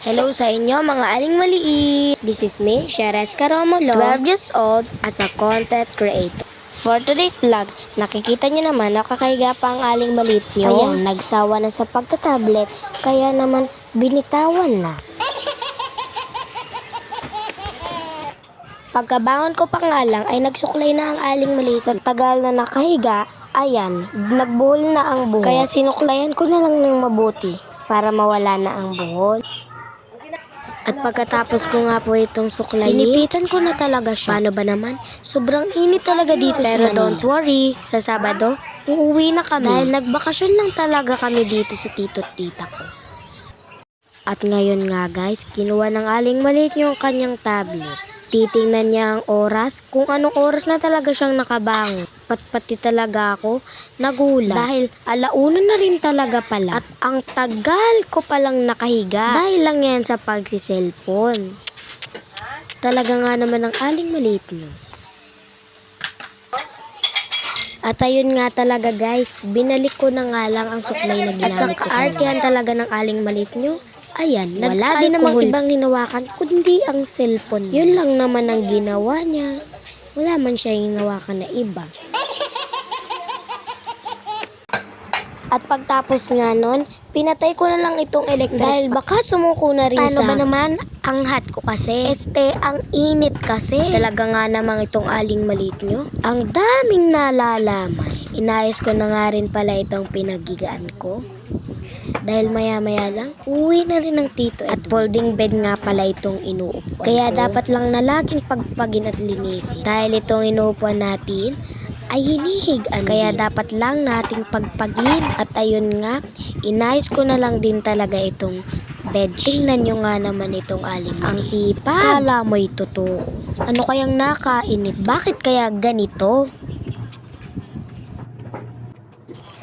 Hello sa inyo mga aling maliit. This is me, Sheres Caromolo, 12 years old as a content creator. For today's vlog, nakikita nyo naman nakakahiga pa ang aling maliit nyo. Ayan, nagsawa na sa pagtatablet, kaya naman binitawan na. Pagkabangon ko pa nga lang ay nagsuklay na ang aling maliit. Sa tagal na nakahiga, ayan, nagbuhol na ang buhok. Kaya sinuklayan ko na lang ng mabuti para mawala na ang buhol. At pagkatapos ko nga po itong suklayin, inipitan ko na talaga siya. Paano ba naman? Sobrang init talaga dito sa Manila. Pero don't worry, sa Sabado, uuwi na kami. Dahil nagbakasyon lang talaga kami dito sa tito at tita ko. At ngayon nga guys, kinuha ng aling maliit yung kanyang tablet. Titingnan niya ang oras, kung anong oras na talaga siyang nakabangon. Pati talaga ako nagulat dahil alauna na rin talaga pala. At ang tagal ko palang nakahiga dahil lang yan sa pagsiselfon. Talaga nga naman ang aling maliit nyo. At ayun nga talaga guys, binalik ko na nga lang ang suklay na ginamit ko. At sa kaartihan talaga ng aling maliit nyo, ayan, wala din namang ibang hinawakan kundi ang cellphone. Yun lang naman ang ginawa niya. Wala man siya hinawakan na iba. At pagtapos nga nun, pinatay ko na lang itong electric dahil baka sumuko na rin sa... Paano ba naman? Ang hot ko kasi. Ang init kasi. Talaga nga namang itong aling maliit nyo. Ang daming nalalaman. Inayos ko na nga rin pala itong pinagigaan ko. Dahil maya-maya lang, uwi na rin ng tito. At folding bed nga pala itong inuupuan. Kaya dapat lang na laging pagpagin at linisin. Dahil itong inuupuan natin ay hinihigan. Kaya dapat lang nating pagpagin. At ayun nga, inayos ko na lang din talaga itong bedsheet. Tingnan nyo nga naman itong aling ang sipag. Kala mo'y totoo. Ano kayang nakainit? Bakit kaya ganito?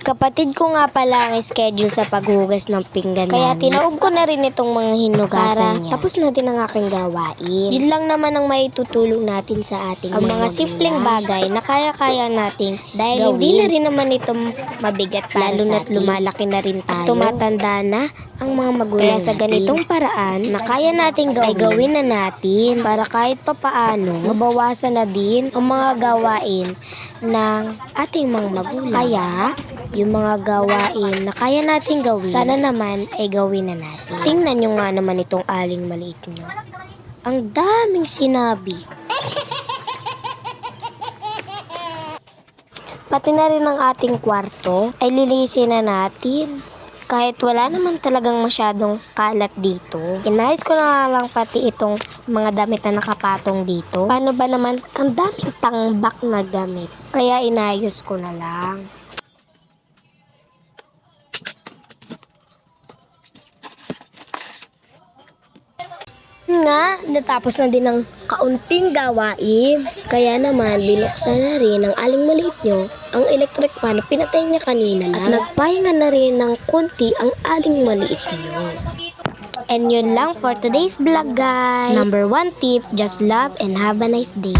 Kapatid ko nga pala ang schedule sa paghugas ng pinggan kaya tinaob ko na rin itong mga hinugasan niya. Tapos natin ang aking gawain. Yun lang naman ang maitutulong natin sa ating ang mga simpleng bagay na kaya-kaya nating dahil gawin. Hindi na rin naman ito mabigat para lalo na't lumalaki na rin tayo. At tumatanda na ang mga magulang kaya sa ganitong paraan na kaya nating gawin, ay gawin na natin para kahit papaano mabawasan na din ang mga gawain ng ating mga magulang. Kaya yung mga gawain na kaya natin gawin, sana naman ay gawin na natin. Tingnan nyo nga naman itong aling maliit nyo. Ang daming sinabi. Pati na rin ang ating kwarto ay lilisin na natin. Kahit wala naman talagang masyadong kalat dito. Inayos ko na lang pati itong mga damit na nakapatong dito. Paano ba naman? Ang daming tangbak na damit. Kaya inayos ko na lang. Nga, natapos na din ang kaunting gawain. Kaya naman, binuksan na rin ng aling maliit nyo ang electric fan na pinatay niya kanina lang. At nagpahinga na rin ng konti ang aling maliit nyo. And yun lang for today's vlog guys. Number 1 tip, just love and have a nice day.